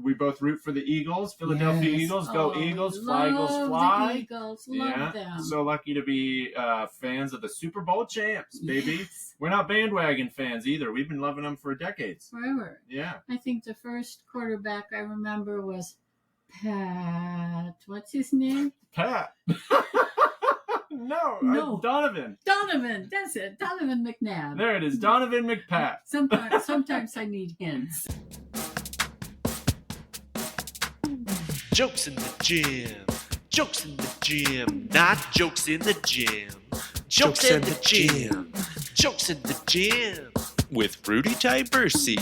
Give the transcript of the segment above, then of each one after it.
we both root for the Eagles, Philadelphia Eagles. Go Eagles, fly Eagles, fly. The Eagles, love them. So lucky to be fans of the Super Bowl champs, baby. Yes. We're not bandwagon fans either. We've been loving them for decades. Forever. Yeah. I think the first quarterback I remember was Pat. What's his name? Pat. No. Donovan. Donovan. That's it. Donovan McNabb. There it is. Donovan McPat. Sometimes I need hints. Jokes in the gym. Jokes in the gym. Not jokes in the gym. Jokes in the gym. Jokes in the gym. With Rudy Tibersi.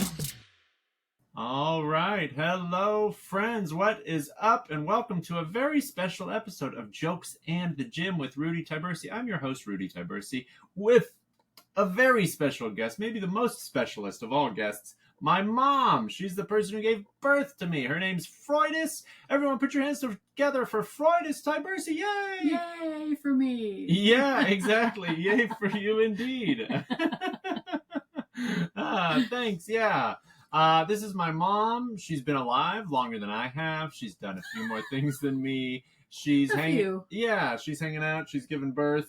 All right. Hello, friends. What is up? And welcome to a very special episode of Jokes and the Gym with Rudy Tibersi. I'm your host, Rudy Tibersi, with a very special guest, maybe the most specialist of all guests, my mom. She's the person who gave birth to me. Her name's Froydis. Everyone put your hands together for Froydis Tibersi. Yay! Yay for me. Yeah, exactly. Yay for you indeed. Thanks. Yeah. This is my mom. She's been alive longer than I have. She's done a few more things than me. She's hanging out. She's given birth.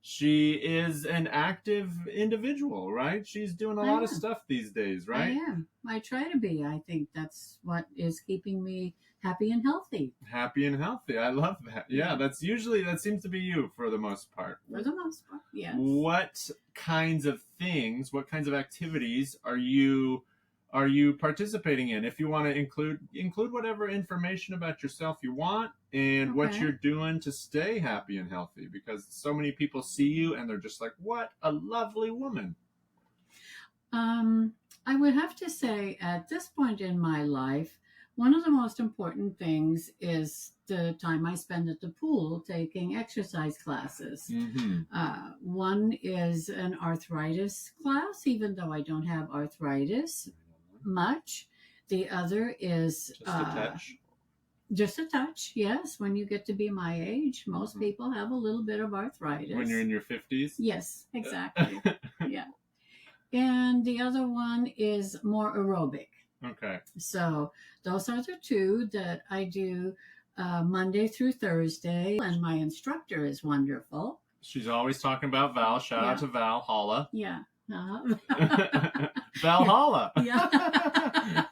She is an active individual, right? She's doing a lot of stuff these days, right? I am. I try to be. I think that's what is keeping me happy and healthy. Happy and healthy. I love that. Yeah, that seems to be you for the most part. For the most part, yes. What kinds of activities are you participating in? If you want to include whatever information about yourself you want and what you're doing to stay happy and healthy, because so many people see you and they're just like, what a lovely woman. I would have to say at this point in my life, one of the most important things is the time I spend at the pool taking exercise classes. Mm-hmm. One is an arthritis class, even though I don't have arthritis much. The other is just a touch. Yes, when you get to be my age, most people have a little bit of arthritis. When you're in your 50s? Yes, exactly. Yeah. And the other one is more aerobic. Okay. So those are the two that I do Monday through Thursday. And my instructor is wonderful. She's always talking about Val. Shout out to Val Holla. Yeah. Valhalla. Yeah.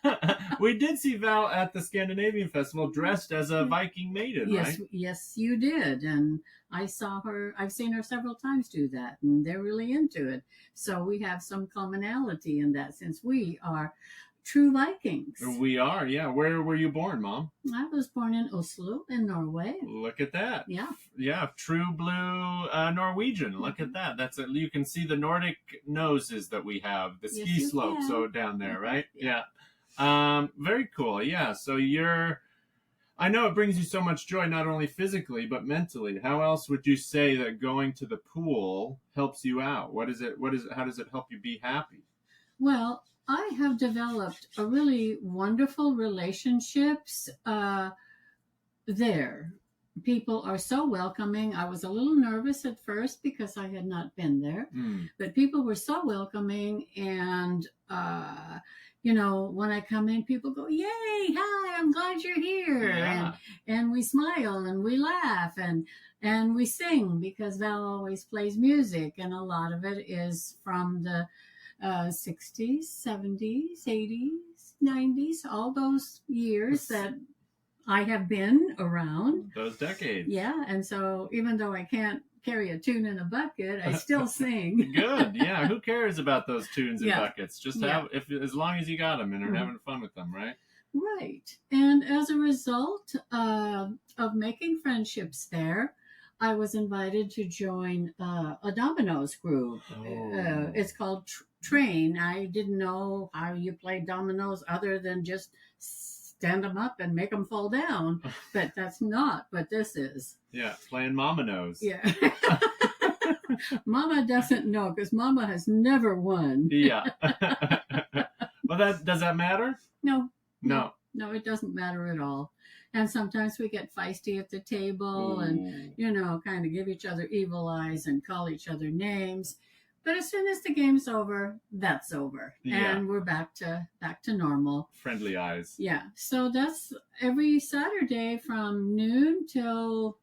We did see Val at the Scandinavian Festival dressed as a Viking maiden, right? Yes, you did. And I've seen her several times do that, and they're really into it. So we have some commonality in that, since we are true Vikings. We are, yeah. Where were you born, Mom? I was born in Oslo, in Norway. Look at that. Yeah. Yeah, true blue Norwegian. Look at that. You can see the Nordic noses that we have, the ski slopes down there, right? Yeah. Very cool. Yeah. So I know it brings you so much joy, not only physically, but mentally. How else would you say that going to the pool helps you out? How does it help you be happy? Well, I have developed a really wonderful relationships there. People are so welcoming. I was a little nervous at first because I had not been there, but people were so welcoming. And, when I come in, people go, yay, hi, I'm glad you're here. Yeah. And we smile and we laugh and we sing, because Val always plays music. And a lot of it is from the 60s, 70s, 80s, 90s, all those years that I have been around. Those decades. Yeah, and so even though I can't carry a tune in a bucket, I still sing. Good, yeah. Who cares about those tunes and buckets? Just as long as you got them and are having fun with them, right? Right. And as a result of making friendships there, I was invited to join a dominoes group. It's called Train. I didn't know how you play dominoes other than just stand them up and make them fall down. But that's not what this is. Yeah, playing Mama knows. Yeah. Mama doesn't know, because Mama has never won. Yeah. Well, does that matter? No, it doesn't matter at all. And sometimes we get feisty at the table and, kind of give each other evil eyes and call each other names. But as soon as the game's over, that's over, Yeah. and we're back to normal. Friendly eyes. Yeah. So that's every Saturday from noon till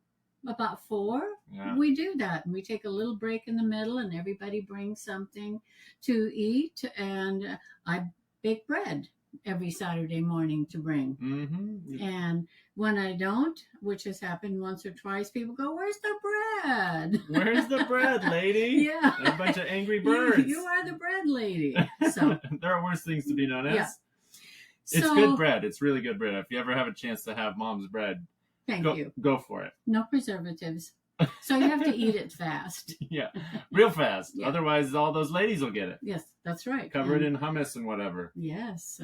about 4. Yeah. We do that, and we take a little break in the middle, and everybody brings something to eat, and I bake bread every Saturday morning to bring. Mm-hmm. And when I don't, which has happened once or twice, people go, "Where's the bread? Where's the bread, lady?" Yeah. A bunch of angry birds. You are the bread lady. So there are worse things to be known as. Yeah. It's so, good bread. It's really good bread. If you ever have a chance to have mom's bread, Thank you. Go for it. No preservatives. So you have to eat it fast. Yeah, real fast. Yeah. Otherwise, all those ladies will get it. Yes, that's right. Cover it in hummus and whatever. Yes,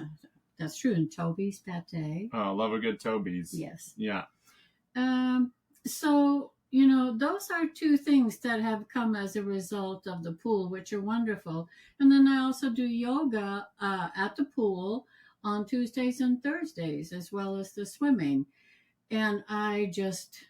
that's true. And Toby's pate. Oh, love a good Toby's. Yes. Yeah. So, those are 2 things that have come as a result of the pool, which are wonderful. And then I also do yoga at the pool on Tuesdays and Thursdays, as well as the swimming. And I just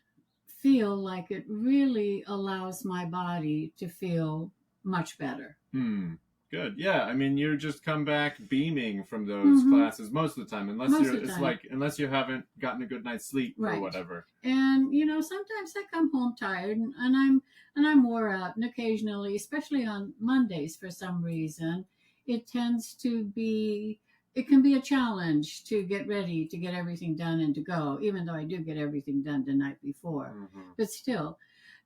feel like it really allows my body to feel much better. Good. Yeah. I mean, you just come back beaming from those classes most of the time, unless you haven't gotten a good night's sleep or whatever. And sometimes I come home tired and I'm wore out, and occasionally, especially on Mondays for some reason, it can be a challenge to get ready, to get everything done and to go, even though I do get everything done the night before, but still.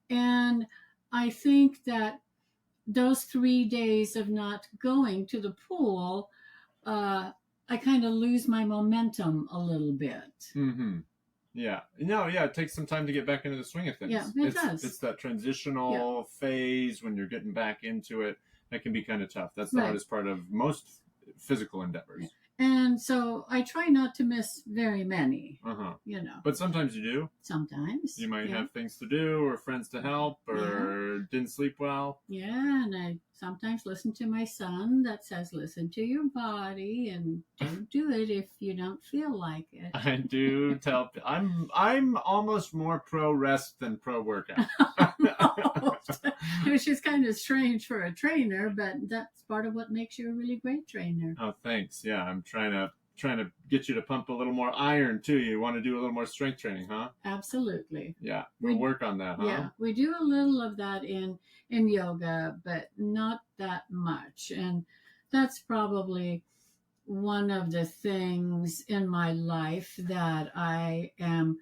And I think that those 3 days of not going to the pool, I kind of lose my momentum a little bit. Mm-hmm. Yeah. No, yeah, it takes some time to get back into the swing of things. Yeah, it does. It's that transitional phase when you're getting back into it. That can be kind of tough. That's the hardest part of most physical endeavors. And so I try not to miss very many, But sometimes you do. Sometimes. You might have things to do or friends to help or didn't sleep well. Yeah, and I sometimes listen to my son that says, listen to your body and don't do it if you don't feel like it. I do tell. I'm almost more pro rest than pro workout. Which is kind of strange for a trainer, but that's part of what makes you a really great trainer. Oh, thanks. Yeah, I'm trying to get you to pump a little more iron too. You want to do a little more strength training, huh? Absolutely. Yeah, we'll work on that, huh? Yeah, we do a little of that in yoga, but not that much. And that's probably one of the things in my life that I am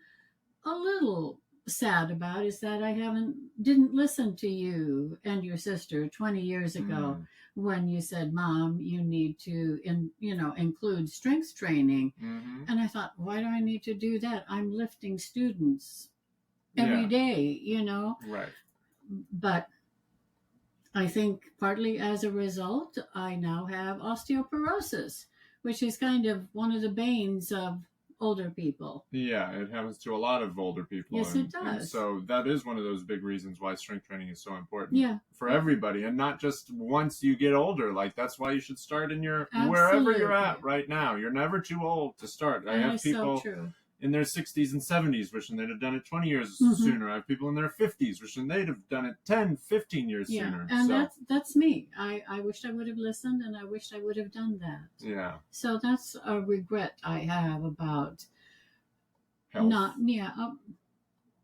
a little sad about, is that I didn't listen to you and your sister 20 years ago when you said, Mom, you need to include strength training. And I thought, why do I need to do that? I'm lifting students every day, Right. But I think partly as a result, I now have osteoporosis, which is kind of one of the banes of older people. Yeah, it happens to a lot of older people. Yes, it does. And so that is one of those big reasons why strength training is so important for everybody, and not just once you get older. Like, that's why you should start in wherever you're at right now. You're never too old to start. I have people in their 60s and 70s wishing they'd have done it 20 years sooner. I have people in their 50s wishing they'd have done it 10, 15 years sooner. And that's me. I wished I would have listened, and I wished I would have done that. Yeah. So that's a regret I have about health.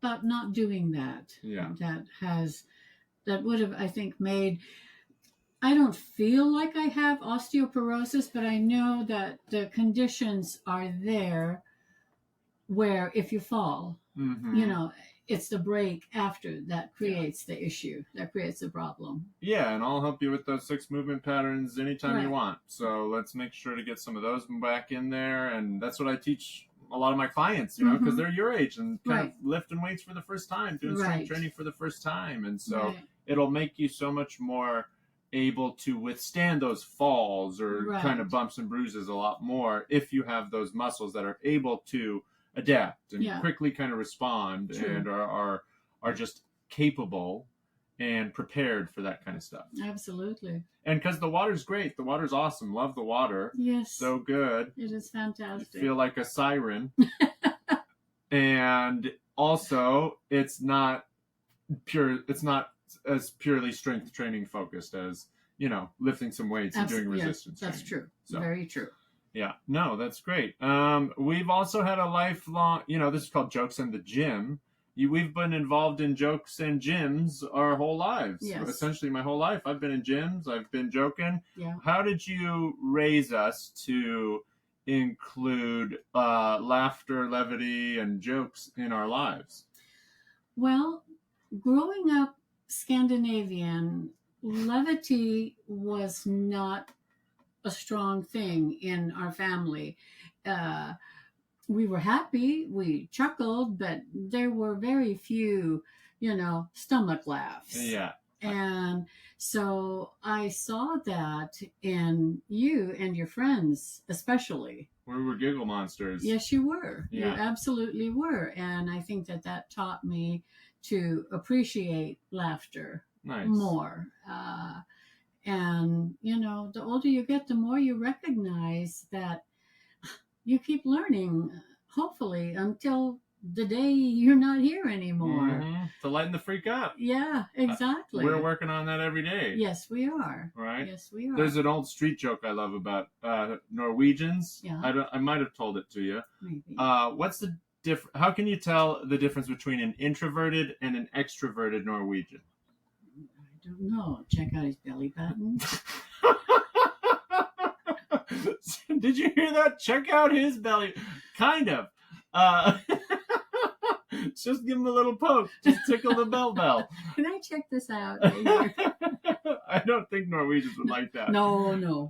About not doing that. Yeah. That would have, I think, made... I don't feel like I have osteoporosis, but I know that the conditions are there where if you fall, it's the break after that creates the issue, that creates the problem. Yeah, and I'll help you with those 6 movement patterns anytime you want. So let's make sure to get some of those back in there. And that's what I teach a lot of my clients, because they're your age and kind of lifting weights for the first time, doing strength training for the first time. And so it'll make you so much more able to withstand those falls or kind of bumps and bruises a lot more if you have those muscles that are able to adapt and quickly kind of respond and are just capable and prepared for that kind of stuff. Absolutely. And because the water's great. The water's awesome. Love the water. Yes. So good. It is fantastic. You feel like a siren. And also, it's not pure, it's not as purely strength training focused as, lifting some weights and doing resistance training. That's true. So, very true. Yeah, no, that's great. We've also had a lifelong, this is called Jokes in the Gym. We've been involved in jokes and gyms our whole lives. Yes. Essentially, my whole life. I've been in gyms. I've been joking. Yeah. How did you raise us to include laughter, levity, and jokes in our lives? Well, growing up Scandinavian, levity was not a strong thing in our family. We were happy, we chuckled, but there were very few, stomach laughs. Yeah. And so I saw that in you and your friends, especially. We were giggle monsters. Yes, you were. Yeah. You absolutely were. And I think that taught me to appreciate laughter more. And, the older you get, the more you recognize that you keep learning, hopefully, until the day you're not here anymore. Mm-hmm. To lighten the freak up. Yeah, exactly. We're working on that every day. Yes, we are. Right? Yes, we are. There's an old street joke I love about Norwegians. Yeah. I might have told it to you. Maybe. What's the how can you tell the difference between an introverted and an extroverted Norwegian? I don't know. Check out his belly button. Did you hear that? Check out his belly. Kind of. Just give him a little poke. Just tickle the bell. Can I check this out? I don't think Norwegians would like that. No.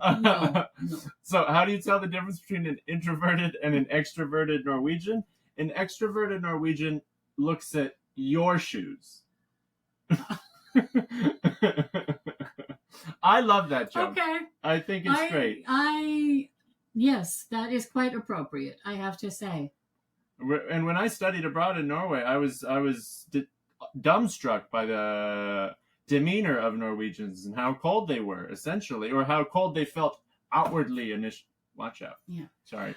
So how do you tell the difference between an introverted and an extroverted Norwegian? An extroverted Norwegian looks at your shoes. I love that joke. Okay. I think it's great. Yes, that is quite appropriate, I have to say. And when I studied abroad in Norway, I was dumbstruck by the demeanor of Norwegians and how cold they were, essentially, or how cold they felt outwardly. Watch out. Yeah. Sorry.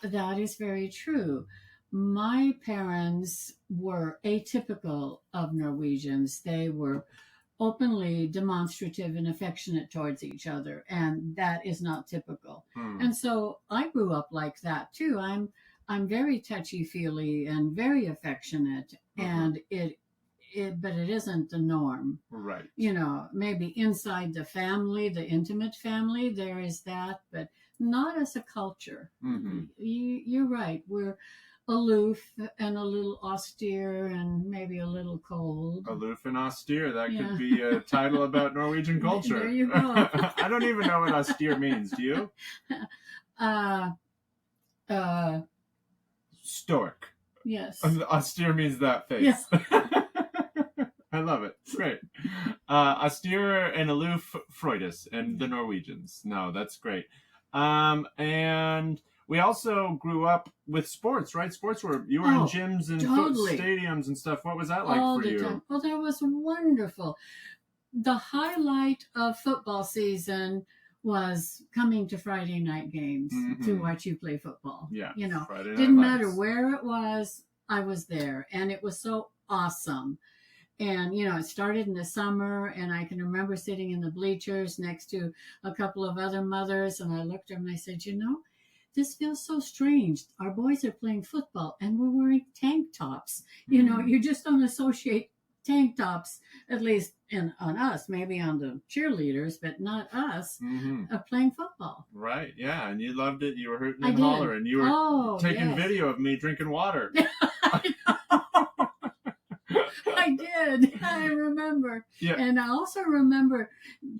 That is very true. My parents were atypical of Norwegians. They were openly demonstrative and affectionate towards each other, and that is not typical. And so I grew up like that too. I'm very touchy-feely and very affectionate, and but it isn't the norm. Right. Maybe inside the family, the intimate family, there is that, but not as a culture. Mm-hmm. You're right. We're aloof and a little austere and maybe a little cold. Aloof and austere. That could be a title about Norwegian culture. There you go. I don't even know what austere means. Do you? Stoic. Yes. Austere means that face. Yeah. I love it. Great. Austere and aloof Froydis and the Norwegians. No, that's great. And we also grew up with sports, right? Sports you were in gyms and stadiums and stuff. What was that like all for the you? time. Well, that was wonderful. The highlight of football season was coming to Friday night games to watch you play football. Yeah. Friday didn't matter where it was, I was there. And it was so awesome. And, it started in the summer, and I can remember sitting in the bleachers next to a couple of other mothers, and I looked at them and I said, this feels so strange. Our boys are playing football, and we're wearing tank tops. You just don't associate tank tops, at least on us, maybe on the cheerleaders, but not us, playing football. Right, yeah, and you loved it. You were hooting and hollering. You were taking video of me drinking water. I did. I remember. Yeah. And I also remember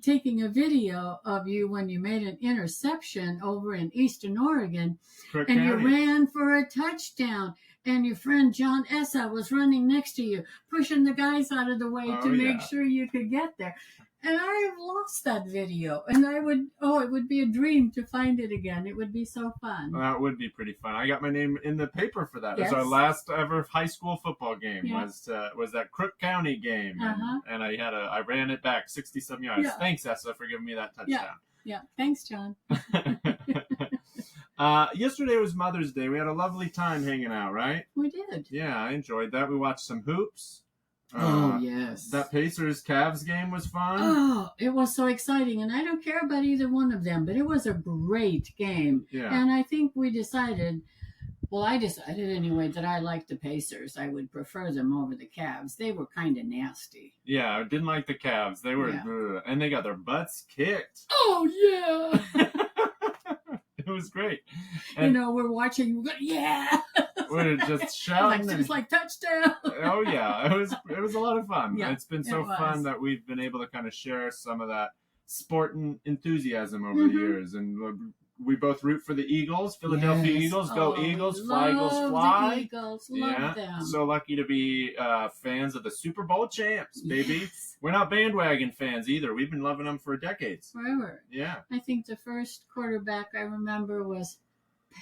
taking a video of you when you made an interception over in Eastern Oregon. Crook and County. You ran for a touchdown. And your friend John Essa was running next to you, pushing the guys out of the way to make sure you could get there. And I have lost that video. And it would be a dream to find it again. It would be so fun. That would be pretty fun. I got my name in the paper for that. Yes. It was our last ever high school football game. Yeah. Was that Crook County game. And I ran it back 60-some yards. Yeah. Thanks, Essa, for giving me that touchdown. Yeah. Thanks, John. Yesterday was Mother's Day. We had a lovely time hanging out, right? We did. Yeah, I enjoyed that. We watched some hoops. Oh, yes. That Pacers-Cavs game was fun. Oh, it was so exciting. And I don't care about either one of them, but it was a great game. Yeah. And I think I decided anyway that I liked the Pacers. I would prefer them over the Cavs. They were kind of nasty. Yeah, I didn't like the Cavs. They were, and they got their butts kicked. Oh, yeah. It was great. And we're watching. Yeah. We're just shouting. It's like touchdown. Oh yeah, it was a lot of fun. Yeah, it's been so fun that we've been able to kind of share some of that sport and enthusiam over the years, and we both root for the Eagles, Philadelphia Eagles. Go Eagles! Fly Eagles! Fly! The Eagles, love them. So lucky to be fans of the Super Bowl champs, baby. Yes. We're not bandwagon fans either. We've been loving them for decades. Forever. Yeah. I think the first quarterback I remember was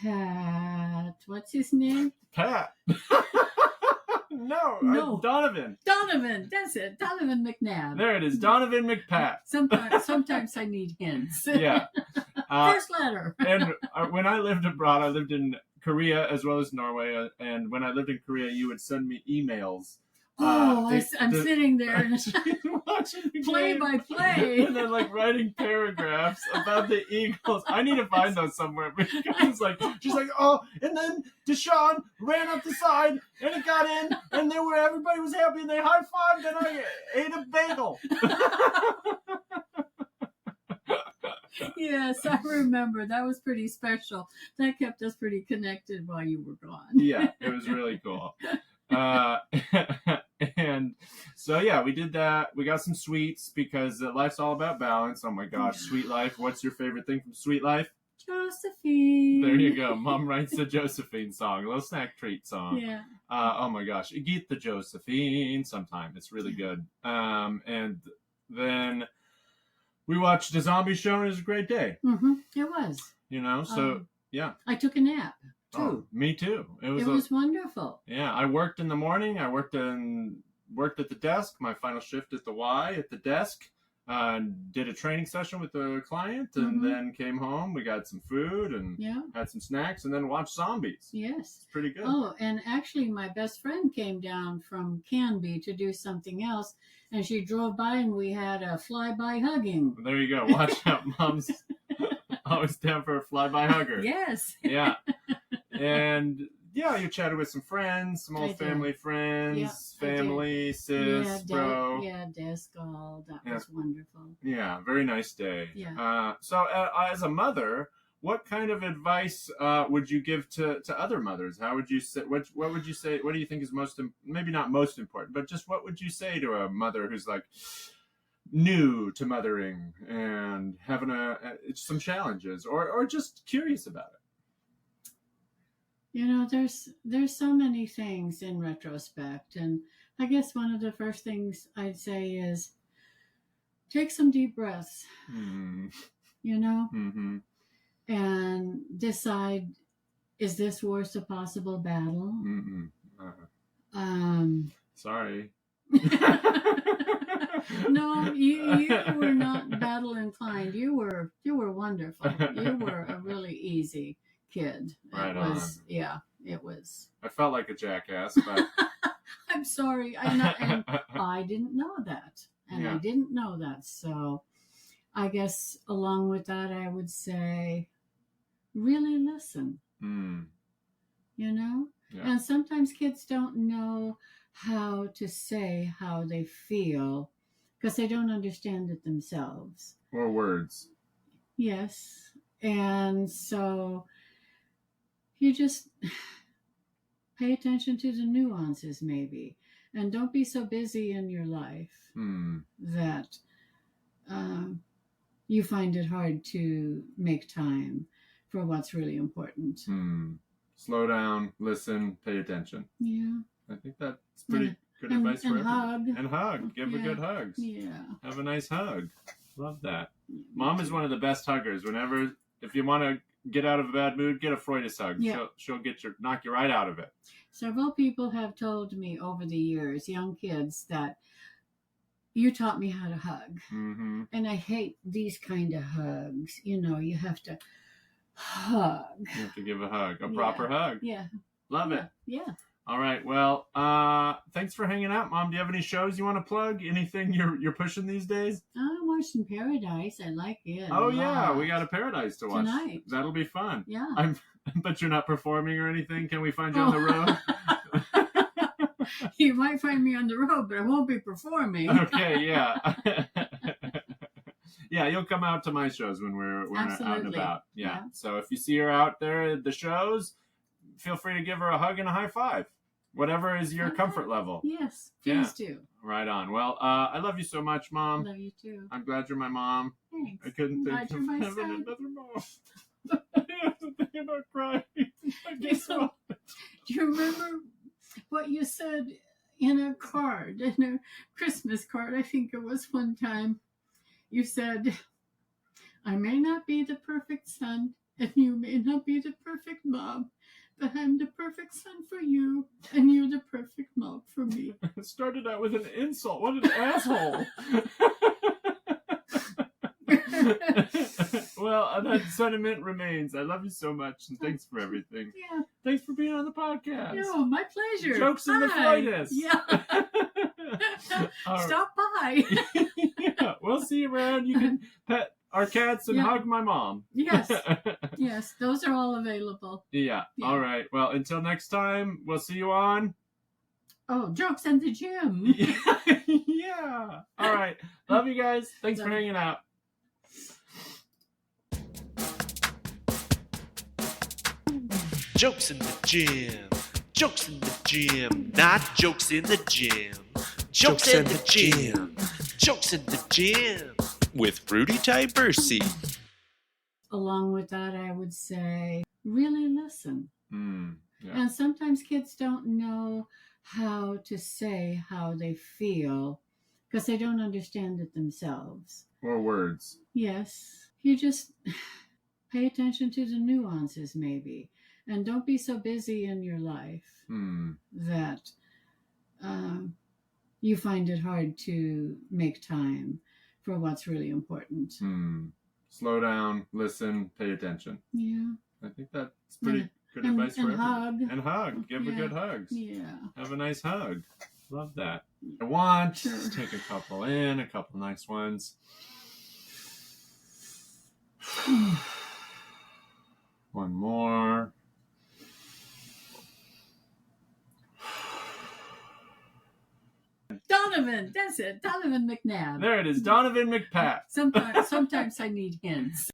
Pat. What's his name? Pat. No. Donovan. Donovan. That's it. Donovan McNabb. There it is. Donovan McPat. Sometimes I need hints. Yeah. First letter. And when I lived abroad, I lived in Korea as well as Norway. And when I lived in Korea, you would send me emails. I'm sitting there and watching play by play, and then writing paragraphs about the Eagles. I need to find those somewhere because it's she's like, oh, and then Deshaun ran up the side and it got in, and everybody was happy and they high fived and I ate a bagel. Yes, I remember. That was pretty special. That kept us pretty connected while you were gone. Yeah, it was really cool. And so we did that. We got some sweets because life's all about balance. Oh my gosh, Sweet Life. What's your favorite thing from Sweet Life? Josephine. There you go. Mom writes the Josephine song, a little snack treat song. Yeah. Oh my gosh, get the Josephine sometime. It's really good. And then we watched a zombie show and it was a great day. Mm-hmm. It was. So yeah. I took a nap. Oh, me too. It was wonderful. Yeah, I worked in the morning. I worked at the desk. My final shift at the Y at the desk. Did a training session with the client, and then came home. We got some food and had some snacks, and then watched zombies. Yes, it's pretty good. Oh, and actually, my best friend came down from Canby to do something else, and she drove by, and we had a flyby hugging. There you go. Watch out, Mom's always down for a flyby hugger. Yes. Yeah. And you chatted with some friends, some old family friends, family, sis, bro. Yeah, desk all. That was wonderful. Yeah, very nice day. Yeah. So as a mother, what kind of advice would you give to other mothers? How would you say, what would you say, what do you think is maybe not most important, but just what would you say to a mother who's new to mothering and having some challenges or just curious about it? There's so many things in retrospect, and I guess one of the first things I'd say is take some deep breaths, and decide, is this worth a possible battle? Sorry. No, you were not battle inclined. You were wonderful. You were a really easy kid. Right It was. I felt like a jackass, but I'm sorry. And I didn't know that. And I didn't know that. So I guess along with that, I would say, really listen. And sometimes kids don't know how to say how they feel because they don't understand it themselves. Or words. Yes. And so you just pay attention to the nuances maybe, and don't be so busy in your life that you find it hard to make time for what's really important. Slow down, listen, pay attention. Yeah. I think that's pretty good advice for everyone. And hug. Give a good hugs. Yeah. Have a nice hug. Love that. Mom is one of the best huggers. If you want to get out of a bad mood, get a Froydis hug. Yeah. She'll knock you right out of it. Several people have told me over the years, young kids, that you taught me how to hug. And I hate these kind of hugs. You have to hug. You have to give a hug, a proper hug. Yeah. Love it. Yeah. All right. Well, thanks for hanging out, Mom. Do you have any shows you want to plug? Anything you're pushing these days? I'm watching Paradise. I like it. Oh yeah, we got a Paradise to watch tonight. That'll be fun. Yeah. But you're not performing or anything. Can we find you on the road? You might find me on the road, but I won't be performing. Okay. Yeah. Yeah, you'll come out to my shows when we're out and about. Yeah. So if you see her out there at the shows, feel free to give her a hug and a high five. Whatever is your comfort level. Yes, please do. Right on. Well, I love you so much, Mom. Love you too. I'm glad you're my mom. Thanks. I couldn't think Glad of you're my having son. another mom. I have to think about crying. I guess Do you remember what you said in a card, in a Christmas card? I think it was one time. You said, I may not be the perfect son, and you may not be the perfect mom, but I'm the perfect son for you, and you're the perfect mom for me. It started out with an insult. What an asshole. Well, that sentiment remains. I love you so much, and thanks for everything. Yeah. Thanks for being on the podcast. No, my pleasure. Jokes in the Froydis. Yeah. Stop by. Yeah, we'll see you around. You can pet our cats and hug my mom. Yes. Yes, those are all available. Yeah. All right. Well, until next time, we'll see you on. Oh, Jokes in the Gym. Yeah. All right. Love you guys. Thanks for hanging out. Jokes in the gym. Jokes in the gym. Not jokes in the gym. Jokes in the gym. Jokes in the gym. With Rudy Tibersi. Along with that, I would say, really listen. Yeah. And sometimes kids don't know how to say how they feel because they don't understand it themselves. Or words. Yes. You just pay attention to the nuances, maybe. And don't be so busy in your life that you find it hard to make time for what's really important. Slow down, listen, pay attention. Yeah. I think that's pretty good advice for everyone. Hug. And hug. Give a good hug. Yeah. Have a nice hug. Love that. I want to take a couple in, a couple nice ones. One more. Donovan, that's it. Donovan McNabb. There it is. Donovan McPat. Sometimes I need hints.